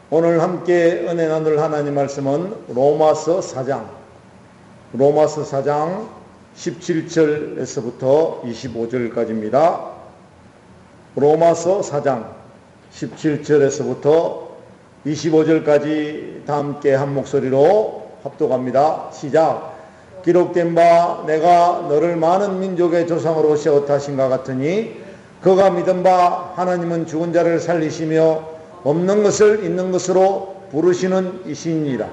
오늘 함께 은혜 나눌 하나님 말씀은 로마서 4장 17절에서부터 25절까지입니다. 로마서 4장 17절에서부터 25절까지 다 함께 한 목소리로 합독합니다. 시작. 기록된 바 내가 너를 많은 민족의 조상으로 세웠다 하신가 같으니 그가 믿은 바 하나님은 죽은 자를 살리시며 없는 것을 있는 것으로 부르시는 이시니라.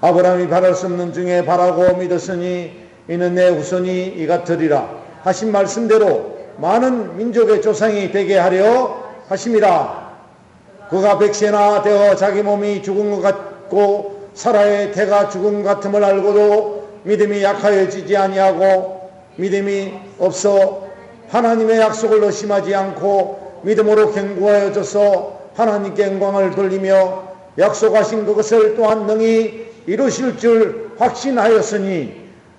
아브라함이 바랄 수 없는 중에 바라고 믿었으니 이는 내 후손이 이 같으리라 하신 말씀대로 많은 민족의 조상이 되게 하려 하심이라. 그가 백세나 되어 자기 몸이 죽은 것 같고 사라의 태가 죽은 것 같음을 알고도 믿음이 약하여지지 아니하고 믿음이 없어 하나님의 약속을 의심하지 않고 믿음으로 견고하여져서 하나님께 영광을 돌리며 약속하신 그것을 또한 능히 이루실 줄 확신하였으니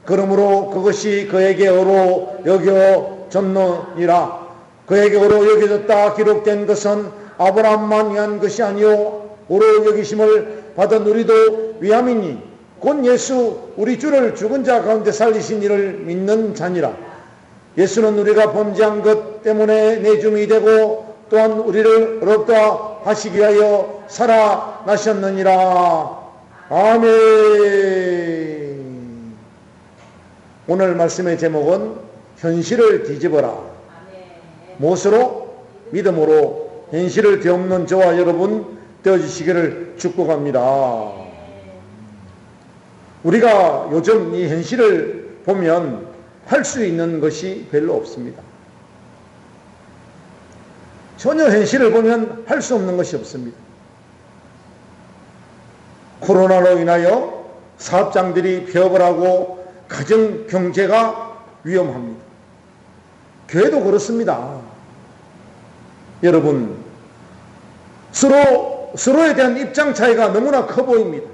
그러므로 그것이 그에게 의로 여겨졌느니라. 그에게 의로 여겨졌다 기록된 것은 아브라함만 위한 것이 아니요 의로 여기심을 받은 우리도 위함이니 곧 예수 우리 주를 죽은 자 가운데 살리신 이를 믿는 자니라. 예수는 우리가 범죄한 것 때문에 내줌이 되고 또한 우리를 의롭다 하시기 위하여 살아나셨느니라. 아멘. 오늘 말씀의 제목은 현실을 뒤집어라. 무엇으로? 믿음으로 현실을 뒤엎는 저와 여러분 되어주시기를 축복합니다. 우리가 요즘 이 현실을 보면 할 수 있는 것이 별로 없습니다. 전혀 현실을 보면 할 수 없는 것이 없습니다. 코로나로 인하여 사업장들이 폐업을 하고 가정 경제가 위험합니다. 교회도 그렇습니다. 여러분, 서로에 대한 입장 차이가 너무나 커 보입니다.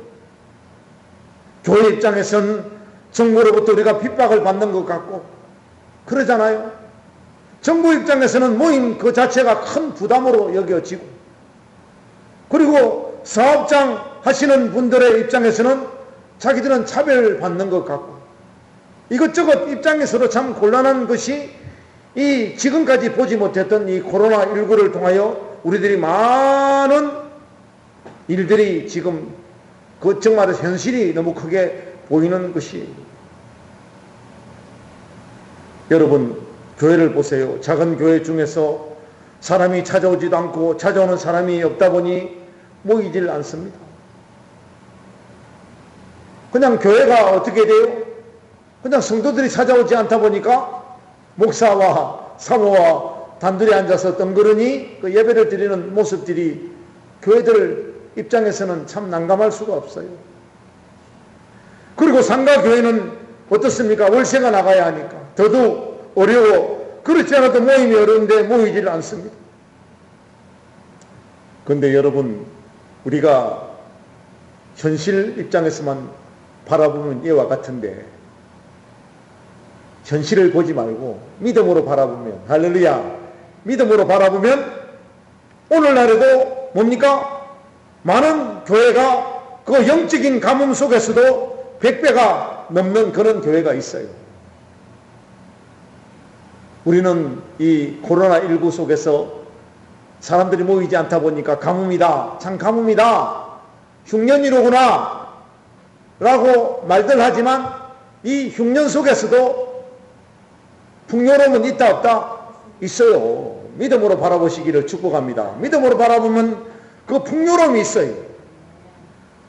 교회 입장에서는 정부로부터 우리가 핍박을 받는 것 같고 그러잖아요. 정부 입장에서는 모임 그 자체가 큰 부담으로 여겨지고, 그리고 사업장 하시는 분들의 입장에서는 자기들은 차별받는 것 같고, 이것저것 입장에서도 참 곤란한 것이 이 지금까지 보지 못했던 이 코로나19를 통하여 우리들이 많은 일들이 지금 그 정말 현실이 너무 크게 보이는 것이. 여러분, 교회를 보세요. 작은 교회 중에서 사람이 찾아오지도 않고 찾아오는 사람이 없다 보니 모이질 않습니다. 그냥 교회가 어떻게 돼요? 그냥 성도들이 찾아오지 않다 보니까 목사와 사모와 단둘이 앉아서 덩그러니 그 예배를 드리는 모습들이 교회들 입장에서는 참 난감할 수가 없어요. 그리고 상가교회는 어떻습니까? 월세가 나가야 하니까 더더욱 어려워. 그렇지 않아도 모임이 어려운데 모이질 않습니다. 그런데 여러분, 우리가 현실 입장에서만 바라보면 이와 같은데 현실을 보지 말고 믿음으로 바라보면, 할렐루야, 믿음으로 바라보면 오늘날에도 뭡니까? 많은 교회가 그 영적인 가뭄 속에서도 100배가 넘는 그런 교회가 있어요. 우리는 이 코로나19 속에서 사람들이 모이지 않다 보니까 가뭄이다, 참 가뭄이다, 흉년이로구나 라고 말들 하지만 이 흉년 속에서도 풍요로움은 있다 없다? 있어요. 믿음으로 바라보시기를 축복합니다. 믿음으로 바라보면 그 풍요로움이 있어요.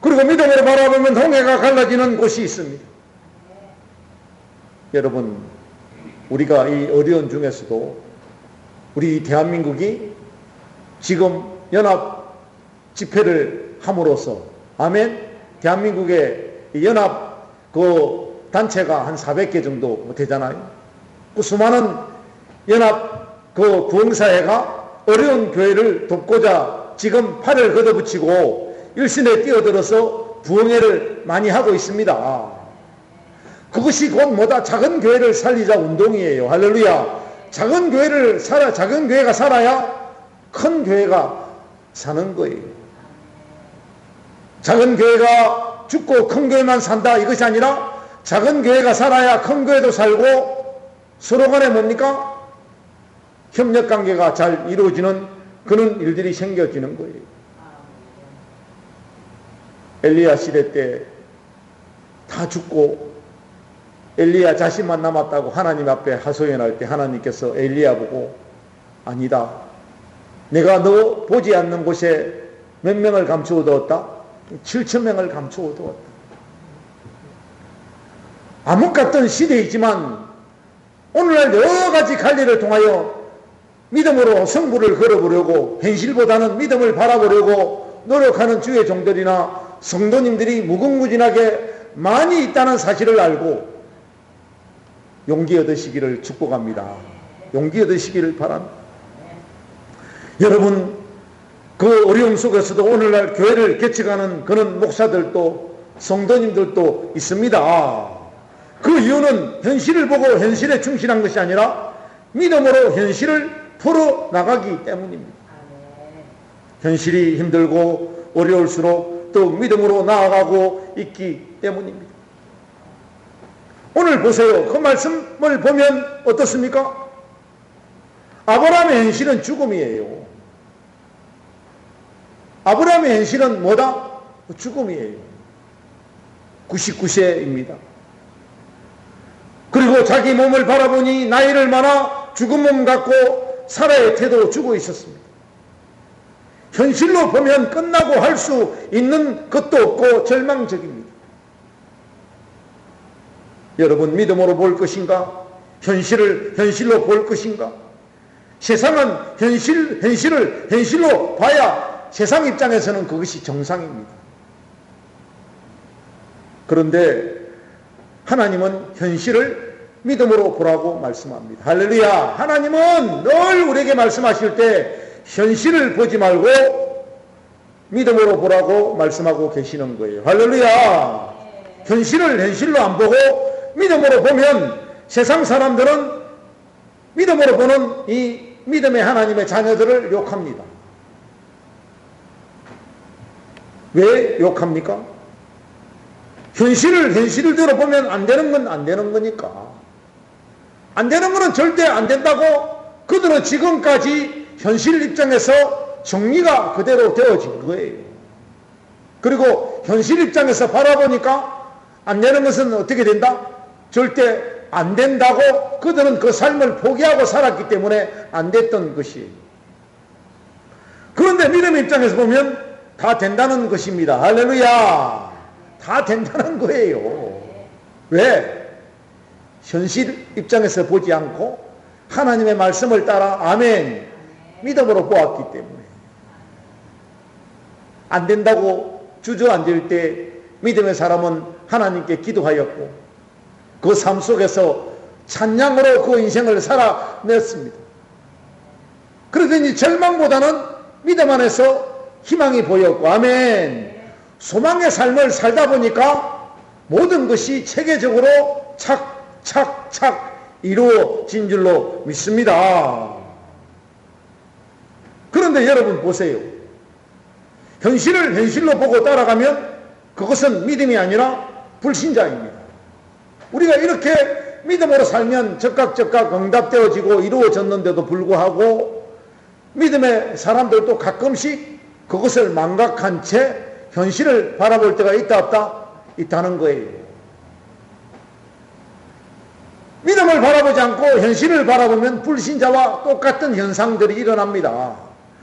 그리고 믿음으로 바라보면 홍해가 갈라지는 곳이 있습니다. 여러분, 우리가 이 어려운 중에서도 우리 대한민국이 지금 연합 집회를 함으로써, 아멘, 대한민국의 연합 그 단체가 한 400개 정도 되잖아요. 그 수많은 연합 그 부흥사회가 어려운 교회를 돕고자 지금 팔을 걷어붙이고 일신에 뛰어들어서 부흥회를 많이 하고 있습니다. 그것이 곧 뭐다? 작은 교회를 살리자 운동이에요. 할렐루야. 작은 교회가 살아야 큰 교회가 사는 거예요. 작은 교회가 죽고 큰 교회만 산다 이것이 아니라 작은 교회가 살아야 큰 교회도 살고 서로 간에 뭡니까? 협력관계가 잘 이루어지는 그런 일들이 생겨지는 거예요. 엘리야 시대 때 다 죽고 엘리야 자신만 남았다고 하나님 앞에 하소연할 때 하나님께서 엘리야 보고 아니다. 내가 너 보지 않는 곳에 몇 명을 감추어 두었다? 7,000명을 감추어 두었다. 암흑 같던 시대이지만 오늘날 여러 가지 관리를 통하여 믿음으로 승부를 걸어보려고 현실보다는 믿음을 바라보려고 노력하는 주의 종들이나 성도님들이 무궁무진하게 많이 있다는 사실을 알고 용기 얻으시기를 축복합니다. 용기 얻으시기를 바랍니다. 여러분, 그 어려움 속에서도 오늘날 교회를 개척하는 그런 목사들도 성도님들도 있습니다. 그 이유는 현실을 보고 현실에 충실한 것이 아니라 믿음으로 현실을 풀어나가기 때문입니다. 현실이 힘들고 어려울수록 더욱 믿음으로 나아가고 있기 때문입니다. 오늘 보세요. 그 말씀을 보면 어떻습니까? 아브라함의 현실은 죽음이에요. 아브라함의 현실은 뭐다? 죽음이에요. 99세입니다. 그리고 자기 몸을 바라보니 나이를 많아 죽은 몸 같고 사라의 태도 죽어 있었습니다. 현실로 보면 끝나고 할 수 있는 것도 없고 절망적입니다. 여러분, 믿음으로 볼 것인가? 현실을 현실로 볼 것인가? 세상은 현실을 현실로 봐야 세상 입장에서는 그것이 정상입니다. 그런데 하나님은 현실을 믿음으로 보라고 말씀합니다. 할렐루야! 하나님은 늘 우리에게 말씀하실 때 현실을 보지 말고 믿음으로 보라고 말씀하고 계시는 거예요. 할렐루야! 현실을 현실로 안 보고 믿음으로 보면 세상 사람들은 믿음으로 보는 이 믿음의 하나님의 자녀들을 욕합니다. 왜 욕합니까? 현실을 현실대로 보면 안 되는 건 안 되는 거니까. 안 되는 거는 절대 안 된다고 그들은 지금까지 현실 입장에서 정리가 그대로 되어진 거예요. 그리고 현실 입장에서 바라보니까 안 되는 것은 어떻게 된다? 절대 안 된다고 그들은 그 삶을 포기하고 살았기 때문에 안 됐던 것이에요. 그런데 믿음의 입장에서 보면 다 된다는 것입니다. 할렐루야! 다 된다는 거예요. 왜? 현실 입장에서 보지 않고 하나님의 말씀을 따라 아멘 믿음으로 보았기 때문에. 안 된다고 주저앉을 때 믿음의 사람은 하나님께 기도하였고 그 삶 속에서 찬양으로 그 인생을 살아냈습니다. 그러더니 절망보다는 믿음 안에서 희망이 보였고 아멘. 소망의 삶을 살다 보니까 모든 것이 체계적으로 착착착 이루어진 줄로 믿습니다. 그런데 여러분 보세요. 현실을 현실로 보고 따라가면 그것은 믿음이 아니라 불신자입니다. 우리가 이렇게 믿음으로 살면 즉각 응답되어지고 이루어졌는데도 불구하고 믿음의 사람들도 가끔씩 그것을 망각한 채 현실을 바라볼 때가 있다 없다? 있다는 거예요. 믿음을 바라보지 않고 현실을 바라보면 불신자와 똑같은 현상들이 일어납니다.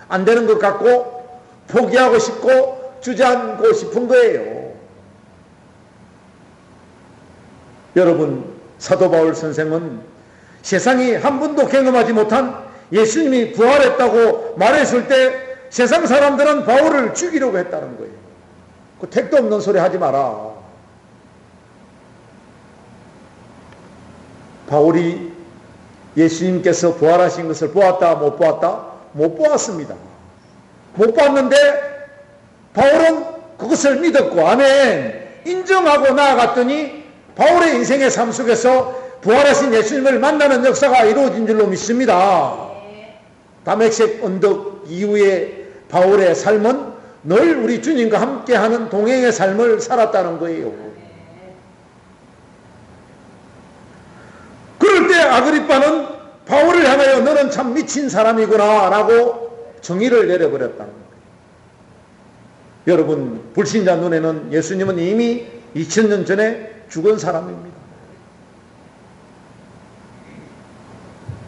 안 되는 것 같고 포기하고 싶고 주저앉고 싶은 거예요. 여러분, 사도 바울 선생은 세상이 한 번도 경험하지 못한 예수님이 부활했다고 말했을 때 세상 사람들은 바울을 죽이려고 했다는 거예요. 그 택도 없는 소리 하지 마라. 바울이 예수님께서 부활하신 것을 보았다 못 보았다? 못 보았습니다. 못 봤는데 바울은 그것을 믿었고 아멘 인정하고 나아갔더니 바울의 인생의 삶 속에서 부활하신 예수님을 만나는 역사가 이루어진 줄로 믿습니다. 다메섹 언덕 이후에 바울의 삶은 늘 우리 주님과 함께하는 동행의 삶을 살았다는 거예요. 그럴 때 아그리빠는 바울을 향하여 너는 참 미친 사람이구나 라고 정의를 내려버렸다는 거예요. 여러분, 불신자 눈에는 예수님은 이미 2000년 전에 죽은 사람입니다.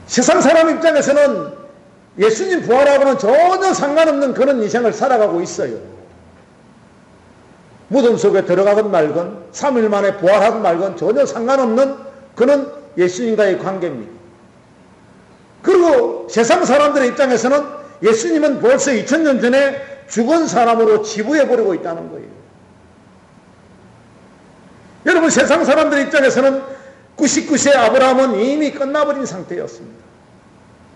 세상 사람 입장에서는 예수님 부활하고는 전혀 상관없는 그런 인생을 살아가고 있어요. 무덤 속에 들어가건 말건 3일 만에 부활하건 말건 전혀 상관없는 그런 예수님과의 관계입니다. 그리고 세상 사람들의 입장에서는 예수님은 벌써 2000년 전에 죽은 사람으로 치부해버리고 있다는 거예요. 여러분, 세상 사람들의 입장에서는 99세 아브라함은 이미 끝나버린 상태였습니다.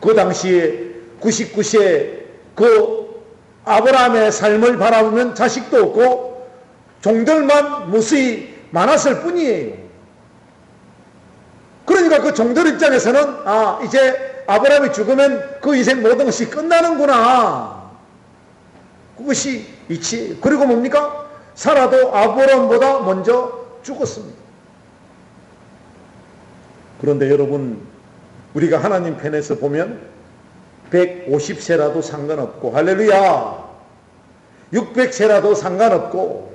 그 당시에 99세 그 아브라함의 삶을 바라보면 자식도 없고 종들만 무수히 많았을 뿐이에요. 그러니까 그 종들 입장에서는 이제 아브라함이 죽으면 그 인생 모든 것이 끝나는구나. 그것이 이치. 그리고 뭡니까? 사라도 아브라함보다 먼저 죽었습니다. 그런데 여러분, 우리가 하나님 편에서 보면 150세라도 상관없고, 할렐루야, 600세라도 상관없고,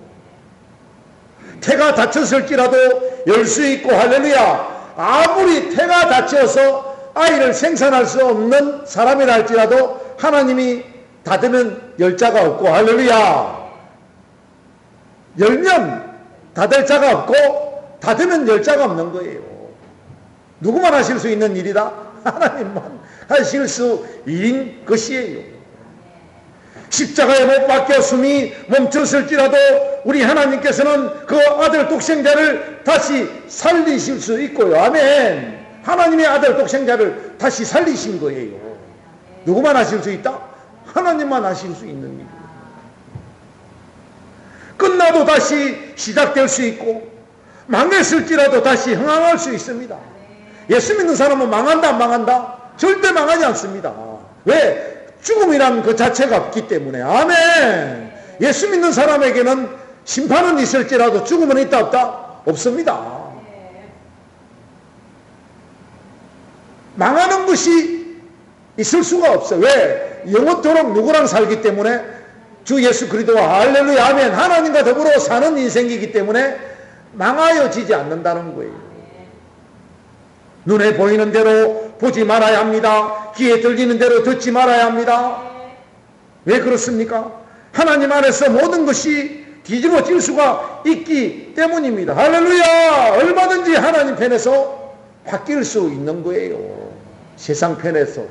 태가 다쳤을지라도 열 수 있고, 할렐루야, 아무리 태가 다쳐서 아이를 생산할 수 없는 사람이라 할지라도 하나님이 닫으면 열자가 없고, 할렐루야, 열면 닫을 자가 없고 닫으면 열자가 없는 거예요. 누구만 하실 수 있는 일이다? 하나님만 하실 수 있는 것이에요. 십자가에 못 박혀 숨이 멈췄을지라도 우리 하나님께서는 그 아들 독생자를 다시 살리실 수 있고요. 아멘. 하나님의 아들 독생자를 다시 살리신 거예요. 누구만 하실 수 있다? 하나님만 하실 수 있는 일이에요. 끝나도 다시 시작될 수 있고 망했을지라도 다시 흥황할 수 있습니다. 예수 믿는 사람은 망한다 안 망한다? 절대 망하지 않습니다. 왜? 죽음이란 그 자체가 없기 때문에. 아멘. 예수 믿는 사람에게는 심판은 있을지라도 죽음은 있다 없다? 없습니다. 망하는 것이 있을 수가 없어요. 왜? 영원토록 누구랑 살기 때문에 주 예수 그리스도와 할렐루야 아멘 하나님과 더불어 사는 인생이기 때문에 망하여지지 않는다는 거예요. 눈에 보이는 대로 보지 말아야 합니다. 귀에 들리는 대로 듣지 말아야 합니다. 왜 그렇습니까? 하나님 안에서 모든 것이 뒤집어질 수가 있기 때문입니다. 할렐루야! 얼마든지 하나님 편에서 바뀔 수 있는 거예요. 세상 편에서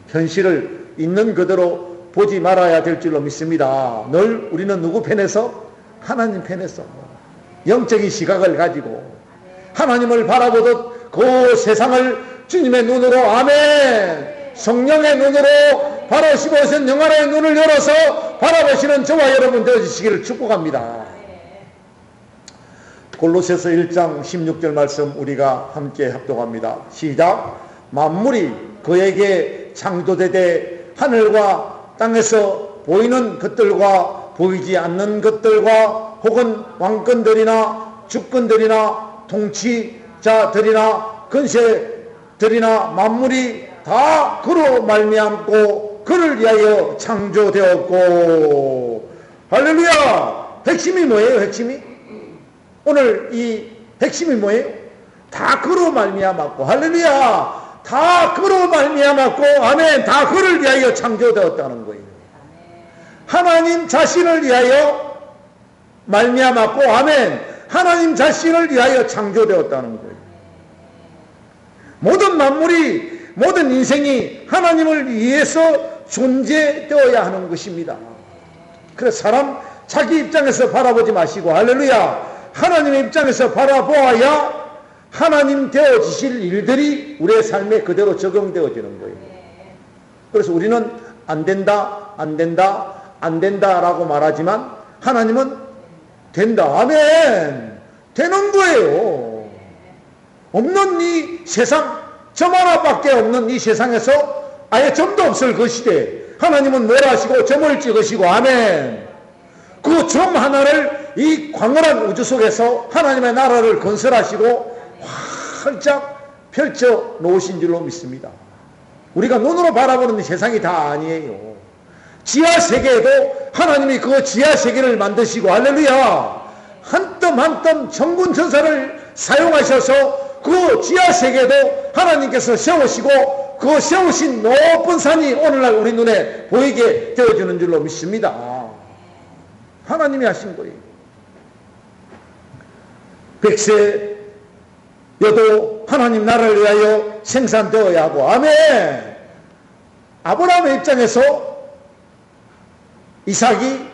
현실을 있는 그대로 보지 말아야 될 줄로 믿습니다. 늘 우리는 누구 편에서? 하나님 편에서 영적인 시각을 가지고 하나님을 바라보듯 그 세상을 주님의 눈으로 아멘 성령의 눈으로 바라보시고 영안의 눈을 열어서 바라보시는 저와 여러분 되어주시기를 축복합니다. 골로새서 1장 16절 말씀 우리가 함께 합독합니다. 시작. 만물이 그에게 창조되되 하늘과 땅에서 보이는 것들과 보이지 않는 것들과 혹은 왕권들이나 주권들이나 통치자들이나 근세들이나 만물이 다 그로 말미암고 그를 위하여 창조되었고. 할렐루야. 핵심이 뭐예요? 핵심이 오늘 이 핵심이 뭐예요? 다 그로 말미암았고 할렐루야 다 그로 말미암았고 아멘 다 그를 위하여 창조되었다는 거예요. 하나님 자신을 위하여 말미암았고 아멘 하나님 자신을 위하여 창조되었다는 거예요. 모든 만물이 모든 인생이 하나님을 위해서 존재되어야 하는 것입니다. 그래서 사람 자기 입장에서 바라보지 마시고 할렐루야 하나님의 입장에서 바라보아야 하나님 되어지실 일들이 우리의 삶에 그대로 적용되어지는 거예요. 그래서 우리는 안 된다 안 된다 안 된다라고 말하지만 하나님은 된다 아멘 되는 거예요. 없는 이 세상 점 하나밖에 없는 이 세상에서 아예 점도 없을 것이되 하나님은 뭘 하시고 점을 찍으시고 아멘 그 점 하나를 이 광활한 우주 속에서 하나님의 나라를 건설하시고 활짝 펼쳐 놓으신 줄로 믿습니다. 우리가 눈으로 바라보는 세상이 다 아니에요. 지하 세계에도 하나님이 그 지하 세계를 만드시고, 할렐루야, 한 뼘 한 뼘 천군 천사를 사용하셔서 그 지하 세계도 하나님께서 세우시고, 그 세우신 높은 산이 오늘날 우리 눈에 보이게 되어주는 줄로 믿습니다. 하나님이 하신 거예요. 백세여도 하나님 나라를 위하여 생산되어야 하고, 아멘. 아브라함의 입장에서 이삭이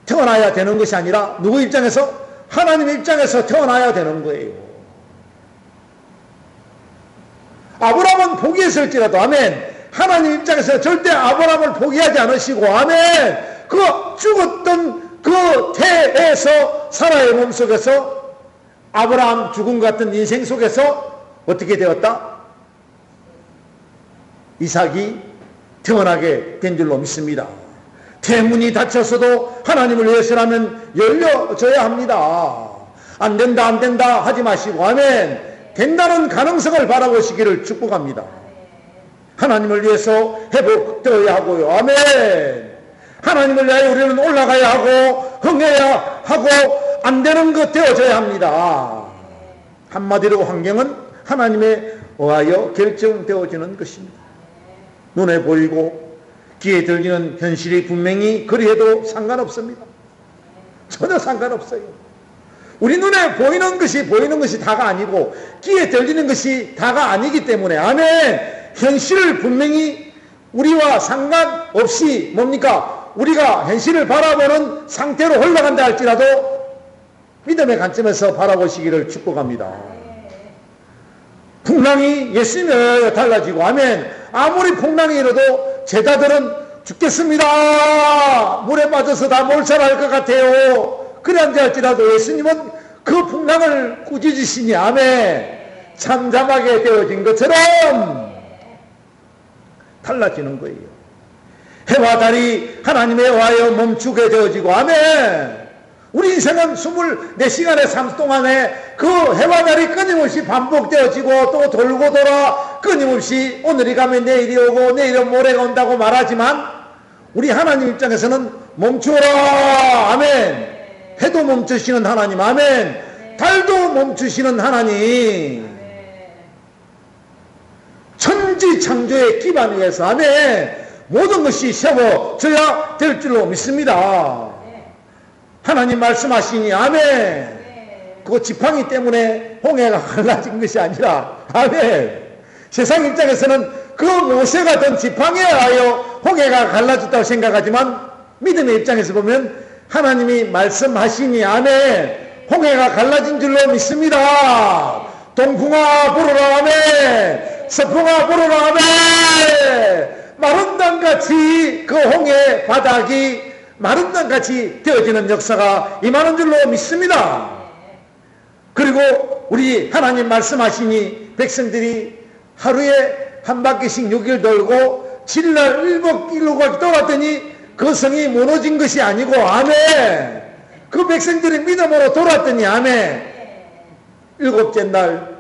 태어나야 되는 것이 아니라 누구 입장에서? 하나님의 입장에서 태어나야 되는 거예요. 아브라함은 포기했을지라도, 아멘, 하나님 입장에서 절대 아브라함을 포기하지 않으시고, 아멘, 그 죽었던 그 태에서 사라의 몸속에서 아브라함 죽음 같은 인생 속에서 어떻게 되었다? 이삭이 태어나게 된 줄로 믿습니다. 태문이 닫혔어도 하나님을 위해서라면 열려져야 합니다. 안 된다 안 된다 하지 마시고, 아멘, 된다는 가능성을 바라보시기를 축복합니다. 하나님을 위해서 회복되어야 하고요. 아멘. 하나님을 위하여 우리는 올라가야 하고 흥해야 하고 안 되는 것 되어져야 합니다. 한마디로 환경은 하나님에 의하여 결정되어지는 것입니다. 눈에 보이고 귀에 들리는 현실이 분명히 그리해도 상관없습니다. 전혀 상관없어요. 우리 눈에 보이는 것이 다가 아니고 귀에 들리는 것이 다가 아니기 때문에, 아멘, 현실을 분명히 우리와 상관없이 뭡니까? 우리가 현실을 바라보는 상태로 흘러간다 할지라도 믿음의 관점에서 바라보시기를 축복합니다. 풍랑이 예수님에 달라지고, 아멘, 아무리 풍랑이 일어도 제자들은 죽겠습니다, 물에 빠져서 다 몰살할 것 같아요, 그런지 할지라도 예수님은 그 풍랑을 꾸짖으시니, 아멘, 잠잠하게 되어진 것처럼 달라지는 거예요. 해와 달이 하나님에 의하여 멈추게 되어지고, 아멘. 우리 인생은 24시간의 삶 동안에 그 해와 달이 끊임없이 반복되어지고 또 돌고 돌아 끊임없이 오늘이 가면 내일이 오고 내일은 모레가 온다고 말하지만, 우리 하나님 입장에서는 멈추어라, 아멘. 해도 멈추시는 하나님, 아멘. 달도 멈추시는 하나님. 천지 창조의 기반 위에서, 아멘, 모든 것이 세워져야 될 줄로 믿습니다. 하나님 말씀하시니, 아멘, 그 지팡이 때문에 홍해가 갈라진 것이 아니라, 아멘, 세상 입장에서는 그 모세가 든 지팡이에 하여 홍해가 갈라졌다고 생각하지만, 믿음의 입장에서 보면 하나님이 말씀하시니, 아멘, 홍해가 갈라진 줄로 믿습니다. 동풍아 불어라, 아멘, 서풍아 불어라, 아멘. 마른 땅같이 그 홍해 바닥이 마른 땅같이 되어지는 역사가 임하는 줄로 믿습니다. 그리고 우리 하나님 말씀하시니 백성들이 하루에 한 바퀴씩 6일 돌고 7날 7일로 돌았더니 그 성이 무너진 것이 아니고, 아멘, 그 백성들이 믿음으로 돌았더니, 아멘, 7째 날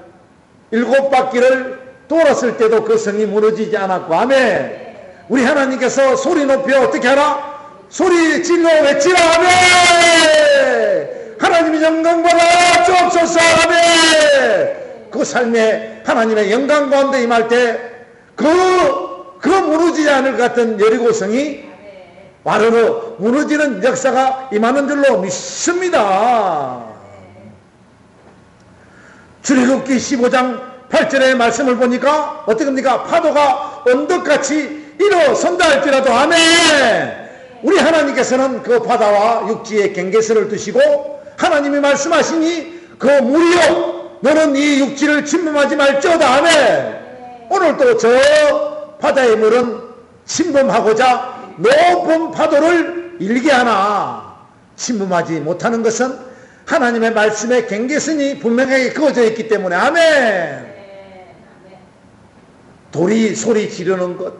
7바퀴를 돌았을 때도 그 성이 무너지지 않았고, 아멘. 우리 하나님께서 소리 높여 어떻게 하라? 소리 질러 외치라, 아멘. 하나님의 영광 받아 주옵소서, 아멘. 그 삶에 하나님의 영광 가운데 임할 때 그 무너지지 않을 것 같은 여리고성이 와르르 무너지는 역사가 임하는 줄로 믿습니다. 출애굽기 15장 8절의 말씀을 보니까 어떻게 합니까? 파도가 언덕같이 일어선다 할지라도, 아멘, 우리 하나님께서는 그 바다와 육지에 경계선을 두시고 하나님이 말씀하시니 그 물이여 너는 이 육지를 침범하지 말지어다, 아멘. 오늘도 저 바다의 물은 침범하고자 높은 파도를 일게 하나 침범하지 못하는 것은 하나님의 말씀의 경계선이 분명하게 그어져 있기 때문에, 아멘. 돌이 소리 지르는 것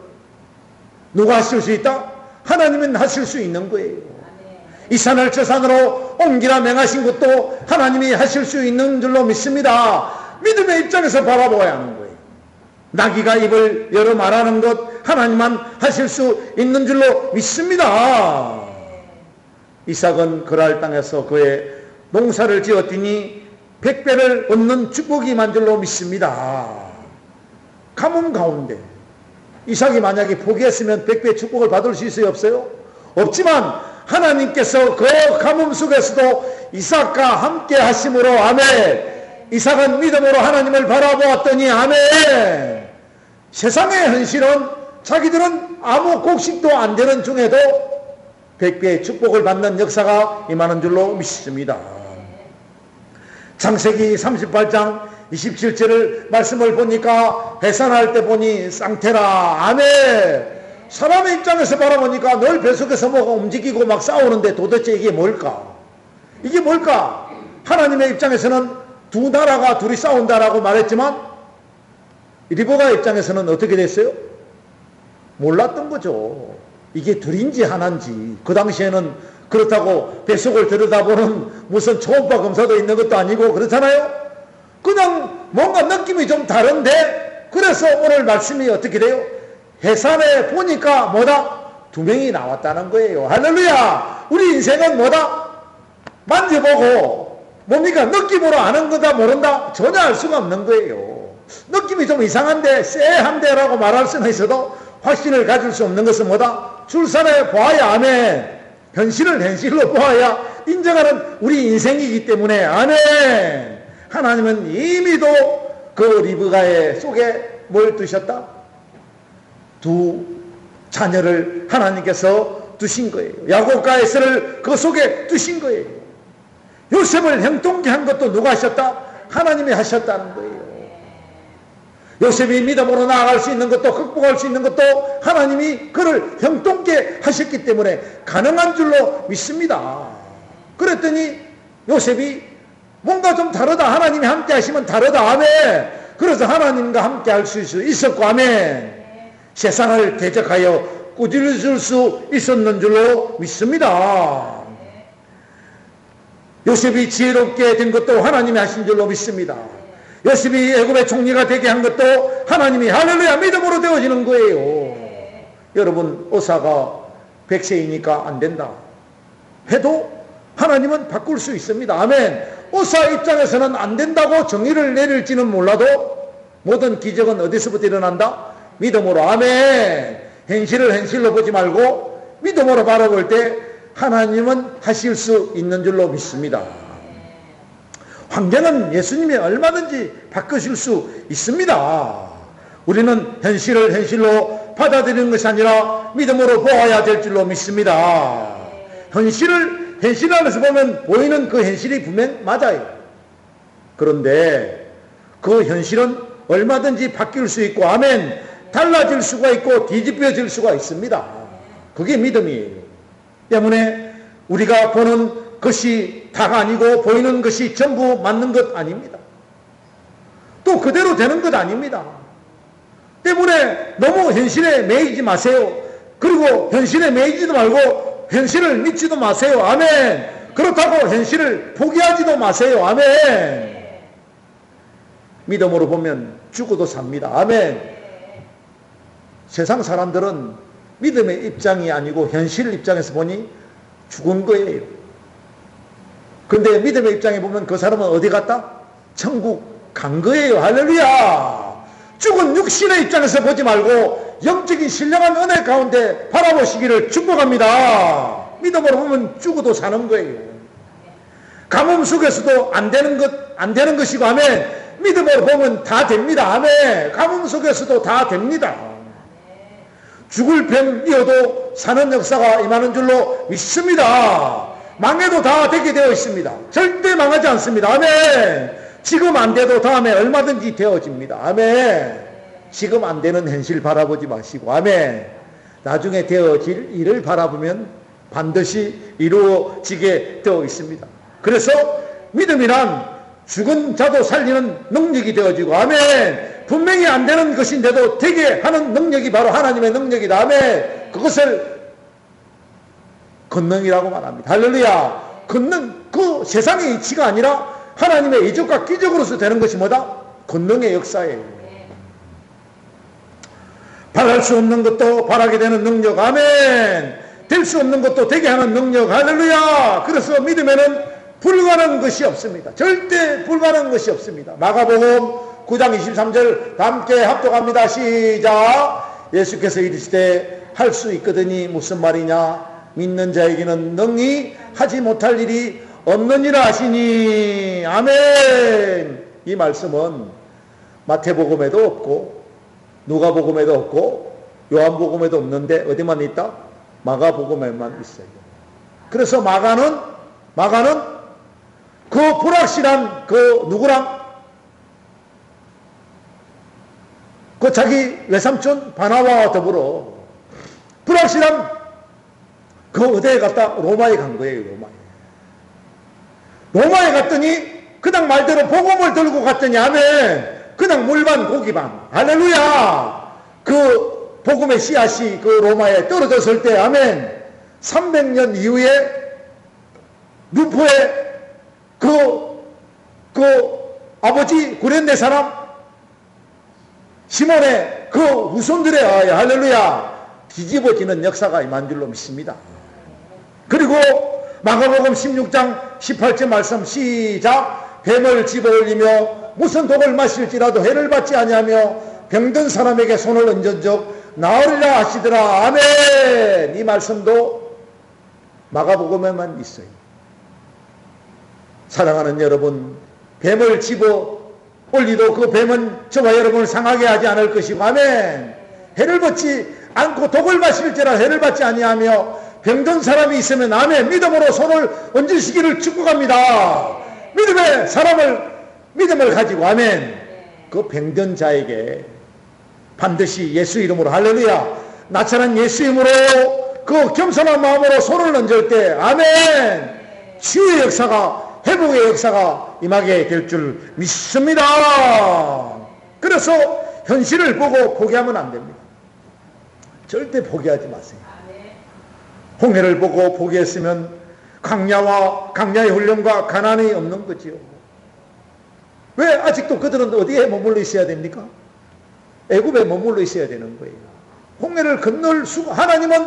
누가 하실 수 있다? 하나님은 하실 수 있는 거예요. 이 산을 저 산으로 옮기라 명하신 것도 하나님이 하실 수 있는 줄로 믿습니다. 믿음의 입장에서 바라보아야 하는 거예요. 나귀가 입을 열어 말하는 것 하나님만 하실 수 있는 줄로 믿습니다. 이삭은 그랄 땅에서 그의 농사를 지었더니 100배를 얻는 축복이 임한 줄로 믿습니다. 가뭄 가운데 이삭이 만약에 포기했으면 100배의 축복을 받을 수 있어요? 없어요? 없지만 하나님께서 그 가뭄 속에서도 이삭과 함께 하심으로 아멘. 이삭은 믿음으로 하나님을 바라보았더니 아멘. 세상의 현실은 자기들은 아무 곡식도 안 되는 중에도 100배의 축복을 받는 역사가 임하는 줄로 믿습니다. 창세기 38장 27절을 말씀을 보니까 해산할 때 보니 쌍태라 아멘. 사람의 입장에서 바라보니까 늘 뱃속에서 뭐가 움직이고 막 싸우는데 도대체 이게 뭘까? 이게 뭘까? 하나님의 입장에서는 두 나라가 둘이 싸운다라고 말했지만 리브가 입장에서는 어떻게 됐어요? 몰랐던 거죠. 이게 둘인지 하나인지. 그 당시에는 그렇다고 뱃속을 들여다보는 무슨 초음파 검사도 있는 것도 아니고 그렇잖아요. 그냥 뭔가 느낌이 좀 다른데 그래서 오늘 말씀이 어떻게 돼요? 해산에 보니까 뭐다? 두 명이 나왔다는 거예요. 할렐루야. 우리 인생은 뭐다? 만져보고 뭡니까? 느낌으로 아는 거다 모른다? 전혀 알 수가 없는 거예요. 느낌이 좀 이상한데 쎄한데라고 말할 수는 있어도 확신을 가질 수 없는 것은 뭐다? 출산해 보아야 아멘. 현실을 현실로 보아야 인정하는 우리 인생이기 때문에 아멘. 하나님은 이미도 그 리브가의 속에 뭘 두셨다? 두 자녀를 하나님께서 두신 거예요. 야곱과 에서를 그 속에 두신 거예요. 요셉을 형통케 한 것도 누가 하셨다? 하나님이 하셨다는 거예요. 요셉이 믿음으로 나아갈 수 있는 것도 극복할 수 있는 것도 하나님이 그를 형통케 하셨기 때문에 가능한 줄로 믿습니다. 그랬더니 요셉이 뭔가 좀 다르다. 하나님이 함께 하시면 다르다. 아멘. 그래서 하나님과 함께 할 수 있었고 아멘. 세상을 대적하여 꾸짖을 수 있었는 줄로 믿습니다. 요셉이 지혜롭게 된 것도 하나님이 하신 줄로 믿습니다. 요셉이 애굽의 총리가 되게 한 것도 하나님이 할렐루야 믿음으로 되어지는 거예요. 여러분 오사가 100세이니까 안 된다 해도 하나님은 바꿀 수 있습니다. 아멘. 오사 입장에서는 안 된다고 정의를 내릴지는 몰라도 모든 기적은 어디서부터 일어난다? 믿음으로 아멘. 현실을 현실로 보지 말고 믿음으로 바라볼 때 하나님은 하실 수 있는 줄로 믿습니다. 환경은 예수님이 얼마든지 바꾸실 수 있습니다. 우리는 현실을 현실로 받아들이는 것이 아니라 믿음으로 보아야 될 줄로 믿습니다. 현실을 현실 안에서 보면 보이는 그 현실이 분명 맞아요. 그런데 그 현실은 얼마든지 바뀔 수 있고 아멘. 달라질 수가 있고 뒤집혀질 수가 있습니다. 그게 믿음이에요. 때문에 우리가 보는 것이 다가 아니고 보이는 것이 전부 맞는 것 아닙니다. 또 그대로 되는 것 아닙니다. 때문에 너무 현실에 매이지 마세요. 그리고 현실에 매이지도 말고 현실을 믿지도 마세요. 아멘. 그렇다고 현실을 포기하지도 마세요. 아멘. 믿음으로 보면 죽어도 삽니다. 아멘. 세상 사람들은 믿음의 입장이 아니고 현실 입장에서 보니 죽은 거예요. 그런데 믿음의 입장에 보면 그 사람은 어디 갔다? 천국 간 거예요. 할렐루야. 죽은 육신의 입장에서 보지 말고 영적인 신령한 은혜 가운데 바라보시기를 축복합니다. 믿음으로 보면 죽어도 사는 거예요. 가뭄 속에서도 안 되는 것이고 아멘. 믿음으로 보면 다 됩니다. 아멘. 가뭄 속에서도 다 됩니다. 죽을 병이어도 사는 역사가 임하는 줄로 믿습니다. 망해도 다 되게 되어 있습니다. 절대 망하지 않습니다. 아멘. 지금 안 돼도 다음에 얼마든지 되어집니다. 아멘. 지금 안 되는 현실 바라보지 마시고 아멘. 나중에 되어질 일을 바라보면 반드시 이루어지게 되어 있습니다. 그래서 믿음이란 죽은 자도 살리는 능력이 되어지고 아멘. 분명히 안 되는 것인데도 되게 하는 능력이 바로 하나님의 능력이다. 아멘. 권능이라고 말합니다. 할렐루야. 권능, 그 세상의 이치가 아니라 하나님의 이적과 기적으로서 되는 것이 뭐다? 권능의 역사예요. 바랄 수 없는 것도 바라게 되는 능력. 아멘. 될 수 없는 것도 되게 하는 능력. 할렐루야. 그래서 믿음에는 불가능한 것이 없습니다. 절대 불가능한 것이 없습니다. 마가복음 9장 23절 다 함께 합독합니다. 시작. 예수께서 이르시되 할 수 있거든이 무슨 말이냐? 믿는 자에게는 능히 하지 못할 일이 없느니라 하시니. 아멘. 이 말씀은 마태복음에도 없고 누가복음에도 없고 요한복음에도 없는데 어디만 있다? 마가복음에만 있어요. 그래서 마가는 그 불확실한 그 누구랑? 그 자기 외삼촌 바나바와 더불어 불확실한 그 어디에 갔다? 로마에 간 거예요. 로마에 갔더니 그냥 말대로 복음을 들고 갔더니 아멘. 그냥 물반 고기반. 할렐루야. 그 복음의 씨앗이 그 로마에 떨어졌을 때 아멘. 300년 이후에 눈포에 그 아버지 구레네 사람 시몬의 그 후손들에 의하여 할렐루야 뒤집어지는 역사가 임한 줄로 믿습니다. 그리고 마가복음 16장 18절 말씀 시작. 뱀을 집어올리며 무슨 독을 마실지라도 해를 받지 아니하며 병든 사람에게 손을 얹은즉 나으리라 하시더라. 아멘. 이 말씀도 마가복음에만 있어요. 사랑하는 여러분, 뱀을 집어 올리도 그 뱀은 저와 여러분을 상하게 하지 않을 것이고 아멘. 해를 받지 않고 독을 마실지라 해를 받지 아니하며 병든 사람이 있으면 아멘. 믿음으로 손을 얹으시기를 축복합니다. 믿음의 사람을 믿음을 가지고 아멘. 그 병든 자에게 반드시 예수 이름으로 할렐루야 나타난 예수 이름으로 그 겸손한 마음으로 손을 얹을 때 아멘. 치유의 역사가 회복의 역사가 임하게 될 줄 믿습니다. 그래서 현실을 보고 포기하면 안 됩니다. 절대 포기하지 마세요. 홍해를 보고 포기했으면 강야의 훈련과 가난이 없는 거지요. 왜 아직도 그들은 어디에 머물러 있어야 됩니까? 애굽에 머물러 있어야 되는 거예요. 홍해를 건널 수가 하나님은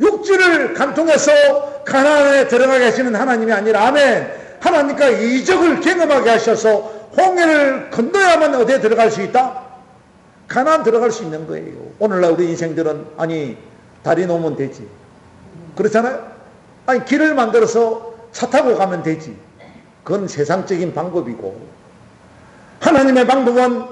육지를 간통해서 가나안에 들어가게 하시는 하나님이 아니라 아멘. 하나님과 이적을 경험하게 하셔서 홍해를 건너야만 어디에 들어갈 수 있다? 가나안 들어갈 수 있는 거예요. 오늘날 우리 인생들은 아니 다리 놓으면 되지. 그렇잖아요? 아니 길을 만들어서 차 타고 가면 되지. 그건 세상적인 방법이고 하나님의 방법은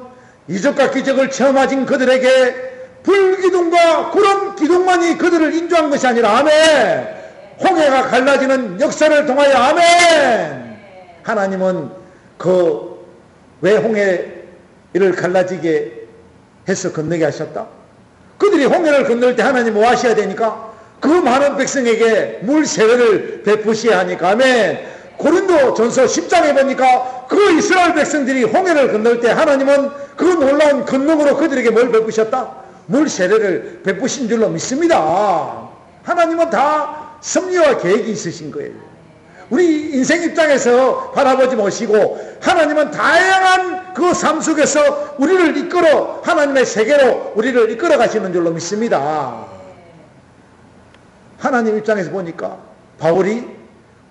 이적과 기적을 체험하신 그들에게 불기둥과 구름 기둥만이 그들을 인도한 것이 아니라 아멘. 홍해가 갈라지는 역사를 통하여 아멘. 하나님은 그 왜 홍해를 갈라지게 해서 건너게 하셨다? 그들이 홍해를 건널 때 하나님 뭐 하셔야 되니까 그 많은 백성에게 물 세례를 베푸셔야 하니까 아멘. 고린도 전서 10장에 보니까 그 이스라엘 백성들이 홍해를 건널 때 하나님은 그 놀라운 권능으로 그들에게 뭘 베푸셨다? 물 세례를 베푸신 줄로 믿습니다. 하나님은 다 섭리와 계획이 있으신 거예요. 우리 인생 입장에서 바라보지 마시고 하나님은 다양한 그 삶 속에서 우리를 이끌어 하나님의 세계로 우리를 이끌어 가시는 줄로 믿습니다. 하나님 입장에서 보니까 바울이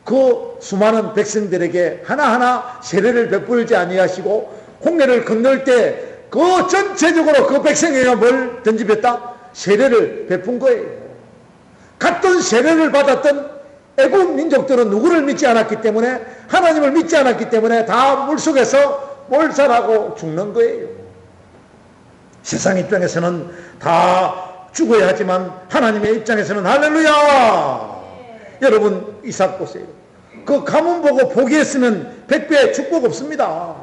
그 수많은 백성들에게 하나하나 세례를 베풀지 아니하시고 홍해를 건널 때 그 전체적으로 그 백성에게 뭘 던집했다? 세례를 베푼 거예요. 같은 세례를 받았던 애국 민족들은 누구를 믿지 않았기 때문에 하나님을 믿지 않았기 때문에 다 물속에서 몰살하고 죽는 거예요. 세상 입장에서는 다 죽어야 하지만 하나님의 입장에서는 할렐루야. 여러분 이삭 보세요. 그 가문 보고 포기했으면 100배 축복 없습니다.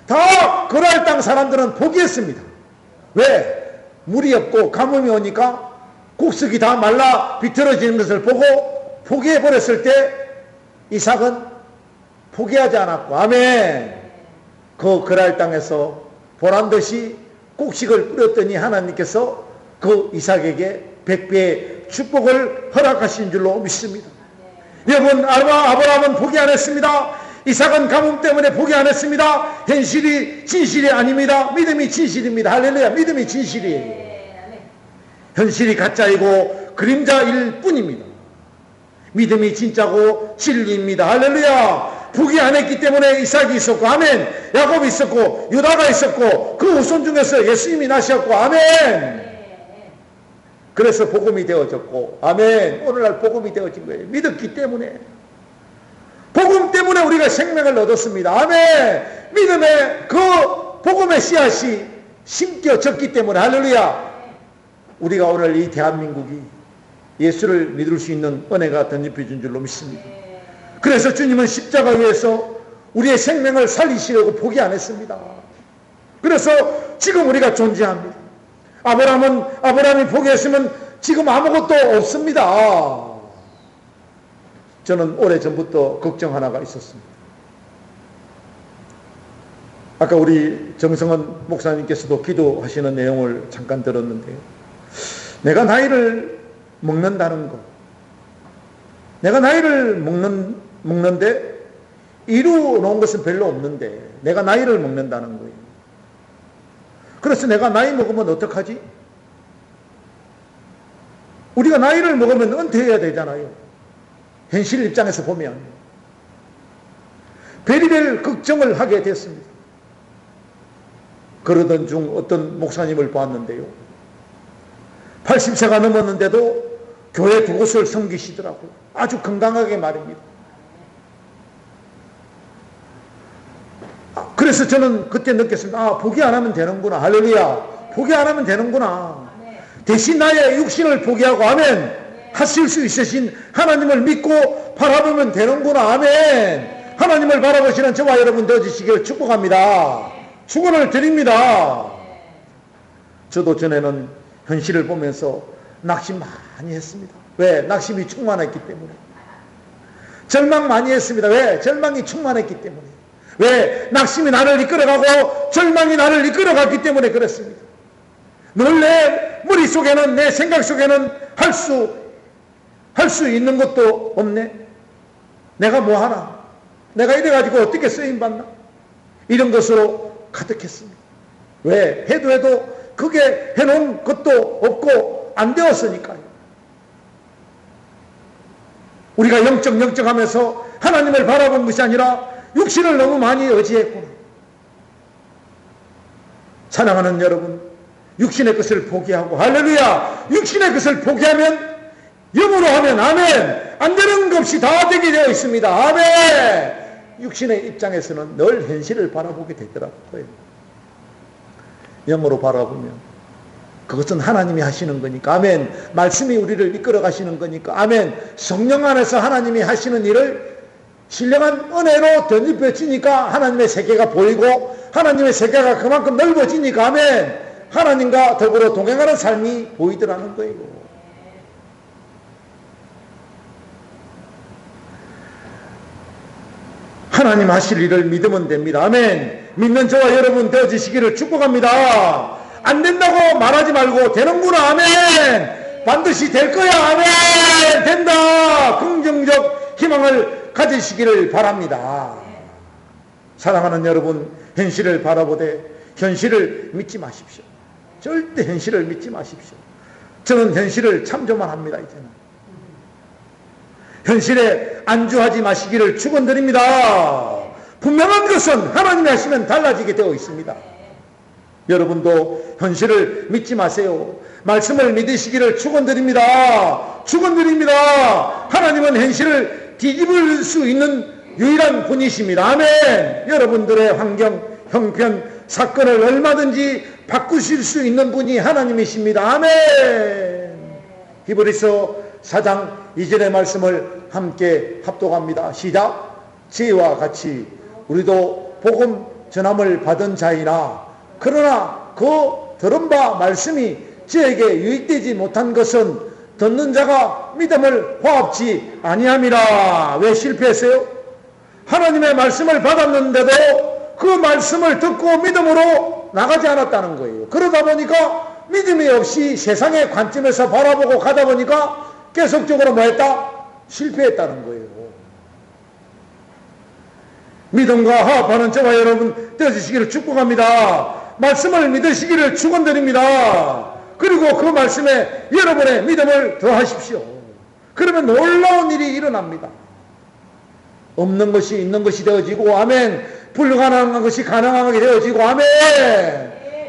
다 그랄 땅 사람들은 포기했습니다. 왜? 물이 없고 가뭄이 오니까 곡석이 다 말라 비틀어지는 것을 보고 포기해버렸을 때 이삭은 포기하지 않았고 아멘. 그 그랄 땅에서 보란듯이 곡식을 뿌렸더니 하나님께서 그 이삭에게 100배의 축복을 허락하신 줄로 믿습니다. 여러분, 아브라함은 포기 안 했습니다. 이삭은 가뭄 때문에 포기 안 했습니다. 현실이 진실이 아닙니다. 믿음이 진실입니다. 할렐루야. 믿음이 진실이에요. 현실이 가짜이고 그림자일 뿐입니다. 믿음이 진짜고 진리입니다. 할렐루야. 포기 안 했기 때문에 이삭이 있었고, 아멘. 야곱이 있었고, 유다가 있었고, 그 후손 중에서 예수님이 나셨고, 아멘. 그래서 복음이 되어졌고, 아멘. 오늘날 복음이 되어진 거예요. 믿었기 때문에. 복음 때문에 우리가 생명을 얻었습니다. 아멘. 믿음의 그 복음의 씨앗이 심겨졌기 때문에, 할렐루야. 우리가 오늘 이 대한민국이 예수를 믿을 수 있는 은혜가 덧입혀진 줄로 믿습니다. 그래서 주님은 십자가 위에서 우리의 생명을 살리시려고 포기 안 했습니다. 그래서 지금 우리가 존재합니다. 아브라함이 포기했으면 지금 아무것도 없습니다. 저는 오래전부터 걱정 하나가 있었습니다. 아까 우리 정성원 목사님께서도 기도하시는 내용을 잠깐 들었는데요. 내가 나이를 먹는다는 것, 내가 나이를 먹는데 이루어놓은 것은 별로 없는데 내가 나이를 먹는다는 거예요. 그래서 내가 나이 먹으면 어떡하지? 우리가 나이를 먹으면 은퇴해야 되잖아요. 현실 입장에서 보면 별의별 걱정을 하게 됐습니다. 그러던 중 어떤 목사님을 보았는데요, 80세가 넘었는데도 교회 두 곳을 섬기시더라고요. 아주 건강하게 말입니다. 그래서 저는 그때 느꼈습니다. 포기 안 하면 되는구나. 할렐루야. 포기 안 하면 되는구나. 대신 나의 육신을 포기하고, 아멘, 하실 수 있으신 하나님을 믿고 바라보면 되는구나. 아멘. 하나님을 바라보시는 저와 여러분 되어주시기를 축복합니다. 축원을 드립니다. 저도 전에는 현실을 보면서 낙심 많이 했습니다. 왜? 낙심이 충만했기 때문에. 절망 많이 했습니다. 왜? 절망이 충만했기 때문에. 왜? 낙심이 나를 이끌어가고 절망이 나를 이끌어갔기 때문에 그렇습니다. 늘 내 머릿속에는, 내 생각 속에는 할 수 있는 것도 없네. 내가 뭐 하나? 내가 이래가지고 어떻게 쓰임받나? 이런 것으로 가득했습니다. 왜? 해도 그게 해놓은 것도 없고 안 되었으니까요. 우리가 영적 하면서 하나님을 바라본 것이 아니라 육신을 너무 많이 의지했구나. 사랑하는 여러분, 육신의 것을 포기하고, 할렐루야, 육신의 것을 포기하면 영으로 하면, 아멘, 안 되는 것 없이 다 되게 되어 있습니다. 아멘. 육신의 입장에서는 늘 현실을 바라보게 되더라고요. 영으로 바라보면 그것은 하나님이 하시는 거니까, 아멘, 말씀이 우리를 이끌어 가시는 거니까, 아멘, 성령 안에서 하나님이 하시는 일을 신령한 은혜로 덧입혀지니까 하나님의 세계가 보이고 하나님의 세계가 그만큼 넓어지니까, 아멘, 하나님과 더불어 동행하는 삶이 보이더라는 거예요. 하나님 하실 일을 믿으면 됩니다. 아멘. 믿는 저와 여러분 되어주시기를 축복합니다. 안 된다고 말하지 말고 되는구나. 아멘. 반드시 될 거야. 아멘. 된다. 긍정적 희망을 가지시기를 바랍니다. 사랑하는 여러분, 현실을 바라보되 현실을 믿지 마십시오. 절대 현실을 믿지 마십시오. 저는 현실을 참조만 합니다. 이제는 현실에 안주하지 마시기를 축원드립니다. 분명한 것은 하나님이 하시면 달라지게 되어 있습니다. 여러분도 현실을 믿지 마세요. 말씀을 믿으시기를 축원드립니다. 축원드립니다. 하나님은 현실을 뒤집을 수 있는 유일한 분이십니다. 아멘. 여러분들의 환경, 형편, 사건을 얼마든지 바꾸실 수 있는 분이 하나님이십니다. 아멘. 히브리서 4장 2절의 말씀을 함께 합독합니다. 시작. 지혜와 같이 우리도 복음 전함을 받은 자이나 그러나 그 들은 바 말씀이 저에게 유익되지 못한 것은 듣는 자가 믿음을 화합지 아니함이라. 왜 실패했어요? 하나님의 말씀을 받았는데도 그 말씀을 듣고 믿음으로 나가지 않았다는 거예요. 그러다 보니까 믿음이 없이 세상의 관점에서 바라보고 가다 보니까 계속적으로 뭐 했다? 실패했다는 거예요. 믿음과 화합하는 저와 여러분 되어주시기를 축복합니다. 말씀을 믿으시기를 축원드립니다. 그리고 그 말씀에 여러분의 믿음을 더하십시오. 그러면 놀라운 일이 일어납니다. 없는 것이 있는 것이 되어지고, 아멘. 불가능한 것이 가능하게 되어지고, 아멘.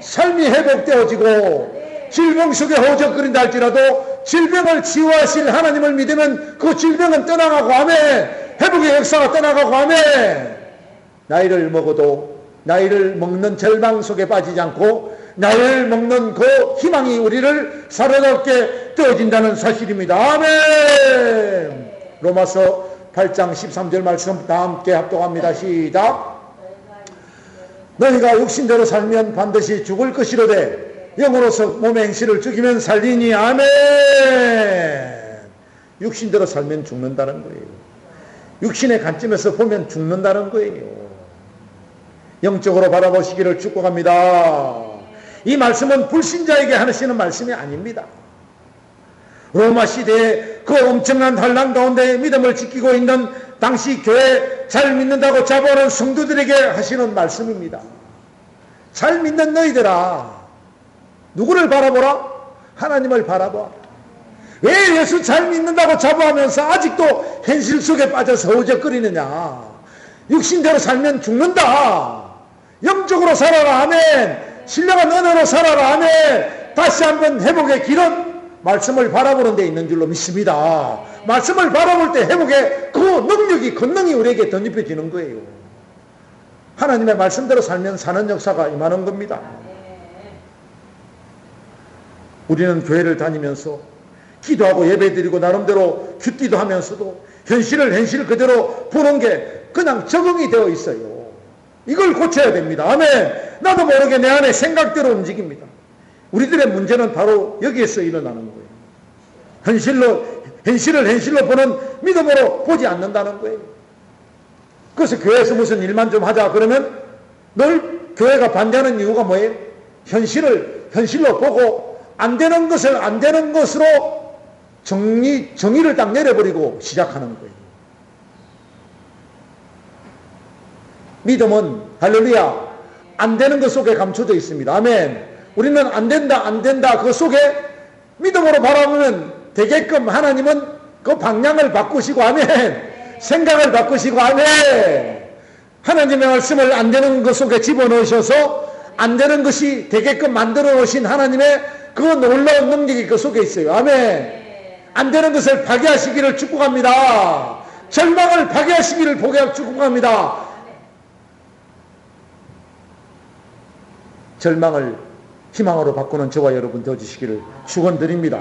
삶이 회복되어지고, 질병 속에 허우적거린다 할지라도 질병을 치유하실 하나님을 믿으면 그 질병은 떠나가고, 아멘. 회복의 역사가 떠나가고, 아멘. 나이를 먹어도 나이를 먹는 절망 속에 빠지지 않고 나이를 먹는 그 희망이 우리를 사로잡게 되어진다는 사실입니다. 아멘. 로마서 8장 13절 말씀 다 함께 합독합니다. 시작. 너희가 육신대로 살면 반드시 죽을 것이로되 영으로서 몸의 행실을 죽이면 살리니. 아멘. 육신대로 살면 죽는다는 거예요. 육신의 관점에서 보면 죽는다는 거예요. 영적으로 바라보시기를 축복합니다. 이 말씀은 불신자에게 하시는 말씀이 아닙니다. 로마 시대에 그 엄청난 환난 가운데 믿음을 지키고 있는 당시 교회 잘 믿는다고 자부하는 성도들에게 하시는 말씀입니다. 잘 믿는 너희들아, 누구를 바라보라? 하나님을 바라봐. 왜 예수 잘 믿는다고 자부하면서 아직도 현실 속에 빠져서 허우적거리느냐? 육신대로 살면 죽는다. 영적으로 살아라. 아멘. 신령한 은혜로 살아라. 아멘. 다시 한번 회복의 길은 말씀을 바라보는 데 있는 줄로 믿습니다. 말씀을 바라볼 때 회복의 그 능력이, 권능이 우리에게 덧입혀지는 거예요. 하나님의 말씀대로 살면 사는 역사가 임하는 겁니다. 우리는 교회를 다니면서 기도하고 예배드리고 나름대로 큐티도 하면서도 현실 그대로 보는 게 그냥 적응이 되어 있어요. 이걸 고쳐야 됩니다. 아멘. 나도 모르게 내 안에 생각대로 움직입니다. 우리들의 문제는 바로 여기에서 일어나는 거예요. 현실을 보는 믿음으로 보지 않는다는 거예요. 그래서 교회에서 무슨 일만 좀 하자 그러면 늘 교회가 반대하는 이유가 뭐예요? 현실로 보고 안 되는 것을 안 되는 것으로 정의를 딱 내려버리고 시작하는 거예요. 믿음은 할렐루야 안 되는 것 속에 감춰져 있습니다. 아멘. 우리는 안 된다 그 속에 믿음으로 바라보면 되게끔 하나님은 그 방향을 바꾸시고, 아멘. 생각을 바꾸시고, 아멘. 하나님의 말씀을 안 되는 것 속에 집어넣으셔서 안 되는 것이 되게끔 만들어 놓으신 하나님의 그 놀라운 능력이 그 속에 있어요. 아멘. 안 되는 것을 파괴하시기를 축복합니다. 절망을 파괴하시기를 축복합니다. 절망을 희망으로 바꾸는 저와 여러분 되어주시기를 축원드립니다.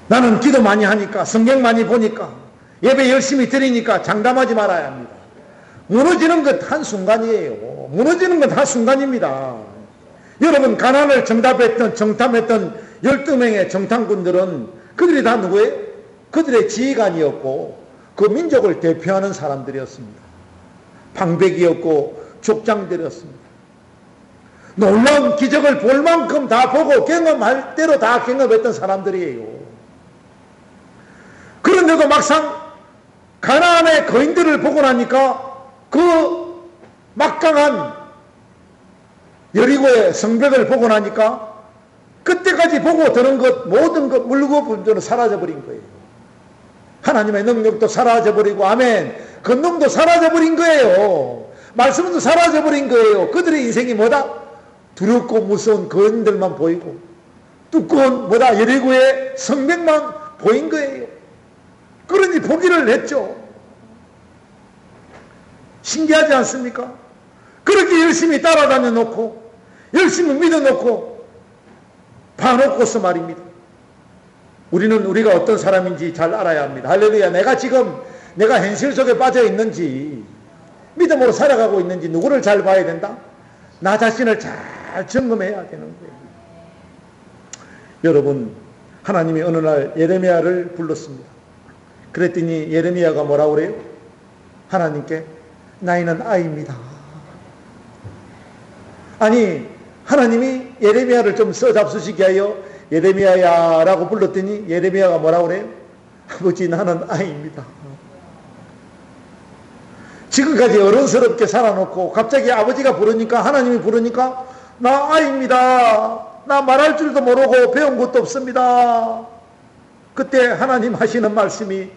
나는 기도 많이 하니까, 성경 많이 보니까, 예배 열심히 드리니까 장담하지 말아야 합니다. 무너지는 것 한순간이에요. 무너지는 것 한순간입니다. 여러분, 가난을 정탐했던 12명의 정탐꾼들은 그들이 다 누구예요? 그들의 지휘관이었고 그 민족을 대표하는 사람들이었습니다. 방백이었고 족장들이었습니다. 놀라운 기적을 볼 만큼 다 보고 경험할 대로 다 경험했던 사람들이에요. 그런데도 막상 가나안의 거인들을 보고 나니까 그 막강한 여리고의 성벽을 보고 나니까 그때까지 보고 들은 것 모든 것 물고분들은 사라져버린 거예요. 하나님의 능력도 사라져버리고, 아멘, 권능도 사라져버린 거예요. 말씀도 사라져버린 거예요. 그들의 인생이 뭐다? 두렵고 무서운 거인들만 보이고 두꺼운 여리고의 성벽만 보인 거예요. 그러니 포기를 했죠. 신기하지 않습니까? 그렇게 열심히 따라다녀 놓고 열심히 믿어 놓고 봐놓고서 말입니다. 우리는 우리가 어떤 사람인지 잘 알아야 합니다. 할렐루야. 내가 현실 속에 빠져 있는지 믿음으로 살아가고 있는지 누구를 잘 봐야 된다? 나 자신을 잘 점검해야 되는 거예요. 여러분, 하나님이 어느 날 예레미야를 불렀습니다. 그랬더니 예레미야가 뭐라고 그래요? 하나님께 나이는 아이입니다. 아니, 하나님이 예레미야를 좀 써잡수시게 하여 예레미야야라고 불렀더니 예레미야가 뭐라고 그래요? 아버지, 나는 아이입니다. 지금까지 어른스럽게 살아놓고 갑자기 아버지가 부르니까, 하나님이 부르니까 나 아이입니다. 나 말할 줄도 모르고 배운 것도 없습니다. 그때 하나님 하시는 말씀이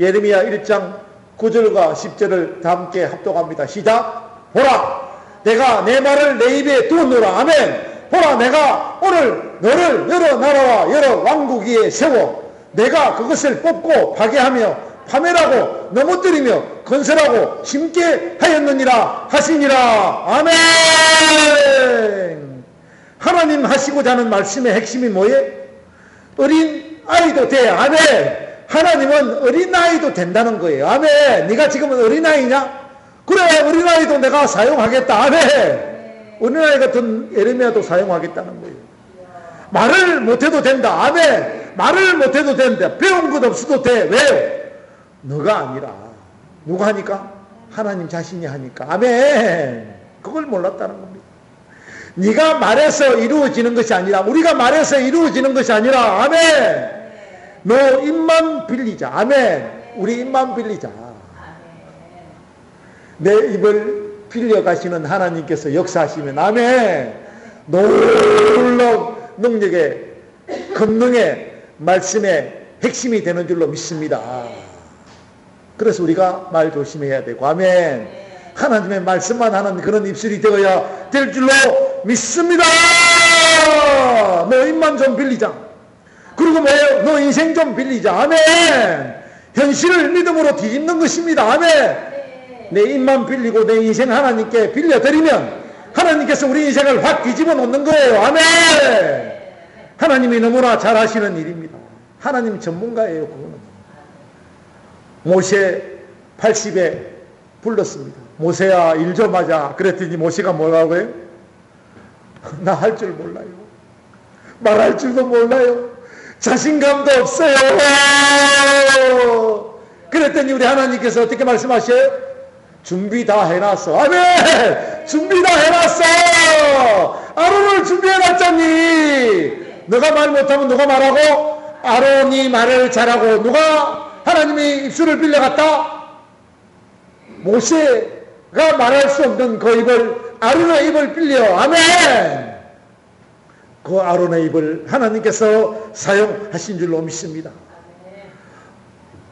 예레미야 1장 9절과 10절을 다 함께 합독합니다. 시작. 보라, 내가 내 말을 내 입에 두었노라. 아멘. 보라, 내가 오늘 너를 여러 나라와 여러 왕국 위에 세워 내가 그것을 뽑고 파괴하며 파멸하고 넘어뜨리며 건설하고 심게 하였느니라 하시니라. 아멘. 하나님 하시고자 하는 말씀의 핵심이 뭐예요? 어린 아이도 돼. 아멘. 하나님은 어린 아이도 된다는 거예요. 아멘. 네가 지금 어린 아이냐? 그래, 어린 아이도 내가 사용하겠다. 아멘. 어린 아이 같은 예레미야도 사용하겠다는 거예요. 말을 못해도 된다. 아멘. 말을 못해도 된다. 배운 것 없어도 돼. 왜요? 너가 아니라 누가 하니까? 하나님 자신이 하니까. 아멘. 그걸 몰랐다는 겁니다. 네가 말해서 이루어지는 것이 아니라, 우리가 말해서 이루어지는 것이 아니라, 아멘. 너 입만 빌리자. 아멘. 우리 입만 빌리자. 내 입을 빌려 가시는 하나님께서 역사하시면, 아멘. 놀라운 능력의 권능의 말씀의 핵심이 되는 줄로 믿습니다. 그래서 우리가 말 조심해야 되고, 아멘. 하나님의 말씀만 하는 그런 입술이 되어야 될 줄로 믿습니다. 너 입만 좀 빌리자. 그리고 뭐예요? 너 인생 좀 빌리자. 아멘. 현실을 믿음으로 뒤집는 것입니다. 아멘. 내 입만 빌리고 내 인생 하나님께 빌려드리면 하나님께서 우리 인생을 확 뒤집어 놓는 거예요. 아멘. 하나님이 너무나 잘 하시는 일입니다. 하나님 전문가예요. 그거는. 모세 80에 불렀습니다. 모세야, 일 좀 하자. 그랬더니 모세가 뭐라고 해요? 나 할 줄 몰라요. 말할 줄도 몰라요. 자신감도 없어요. 그랬더니 우리 하나님께서 어떻게 말씀하셔요? 준비 다 해놨어. 아멘. 준비 다 해놨어. 아론을 준비해놨잖니. 너가 말 못하면 누가 말하고? 아론이 말을 잘하고. 누가 하나님이 입술을 빌려갔다? 모세가 말할 수 없는 그 입을, 아론의 입을 빌려. 아멘. 그 아론의 입을 하나님께서 사용하신 줄로 믿습니다.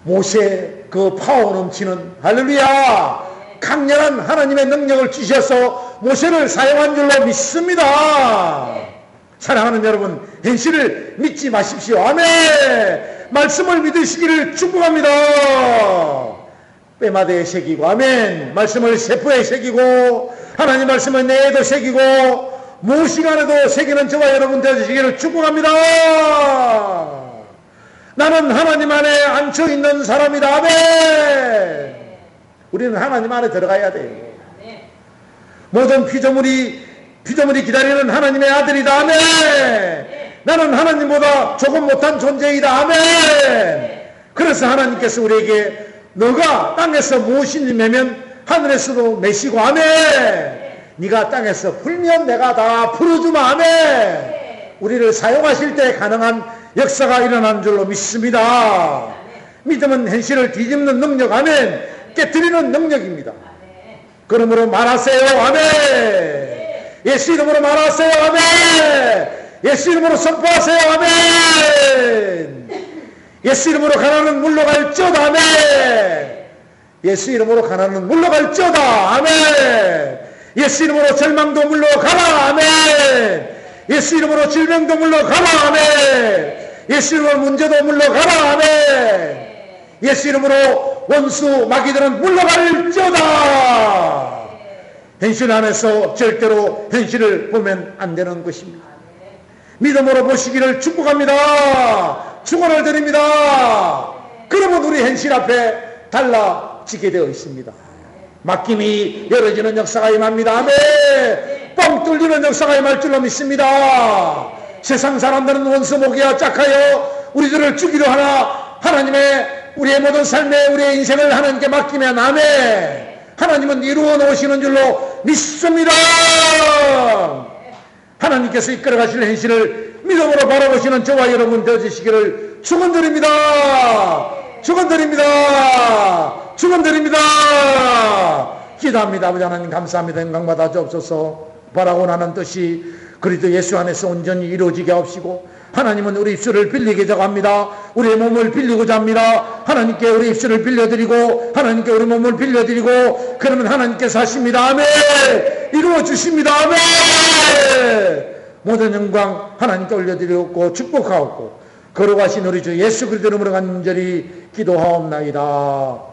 모세 그 파워 넘치는, 할렐루야, 강렬한 하나님의 능력을 주셔서 모세를 사용한 줄로 믿습니다. 사랑하는 여러분, 현실을 믿지 마십시오. 아멘. 말씀을 믿으시기를 축복합니다. 뼈마대에 새기고, 아멘. 말씀을 세포에 새기고, 하나님 말씀을 뇌에도 새기고, 무엇시간에도 새기는 저와 여러분 되시기를 축복합니다. 나는 하나님 안에 앉혀있는 사람이다. 아멘. 우리는 하나님 안에 들어가야 돼요. 모든 피조물이 기다리는 하나님의 아들이다. 아멘. 나는 하나님보다 조금 못한 존재이다. 아멘. 그래서 하나님께서 우리에게 너가 땅에서 무엇인지 매면 하늘에서도 매시고, 아멘. 네가 땅에서 풀면 내가 다 풀어주마. 아멘. 우리를 사용하실 때 가능한 역사가 일어나는 줄로 믿습니다. 믿음은 현실을 뒤집는 능력, 아멘. 깨뜨리는 능력입니다. 그러므로 말하세요. 아멘. 예수 이름으로 말하세요. 아멘. 예수 이름으로 선포하세요. 아멘. 예수 이름으로 가난은 물러갈지어다. 아멘. 예수 이름으로 가난은 물러갈지어다. 아멘. 예수 이름으로 절망도 물러가라. 아멘. 예수 이름으로 질병도 물러가라. 아멘. 예수 이름으로 문제도 물러가라. 아멘. 예수 이름으로 원수 마귀들은 물러갈지어다. 현실 안에서 절대로 현실을 보면 안 되는 것입니다. 믿음으로 보시기를 축복합니다. 축원을 드립니다. 그러면 우리 현실 앞에 달라지게 되어 있습니다. 막힘이 열어지는 역사가 임합니다. 아멘. 뻥 뚫리는 역사가 임할 줄로 믿습니다. 세상 사람들은 원수 목이야 짝하여 우리들을 죽이려 하나, 하나님의 우리의 모든 삶에 우리의 인생을 하나님께 맡기면, 아멘. 하나님은 이루어 놓으시는 줄로 믿습니다. 하나님께서 이끌어가실 행실을 믿음으로 바라보시는 저와 여러분 되어주시기를 축원드립니다. 축원드립니다. 축원드립니다. 기도합니다. 아버지 하나님 감사합니다. 영광받아 주옵소서. 바라고 하는 뜻이 그리스도 예수 안에서 온전히 이루어지게 하옵시고, 하나님은 우리 입술을 빌리고자 합니다. 우리의 몸을 빌리고자 합니다. 하나님께 우리 입술을 빌려드리고 하나님께 우리 몸을 빌려드리고, 그러면 하나님께서 하십니다. 아멘. 이루어 주십니다. 아멘. 모든 영광 하나님께 올려드리고 축복하옵고 거룩하신 우리 주 예수 그리스도 이름으로 간절히 기도하옵나이다.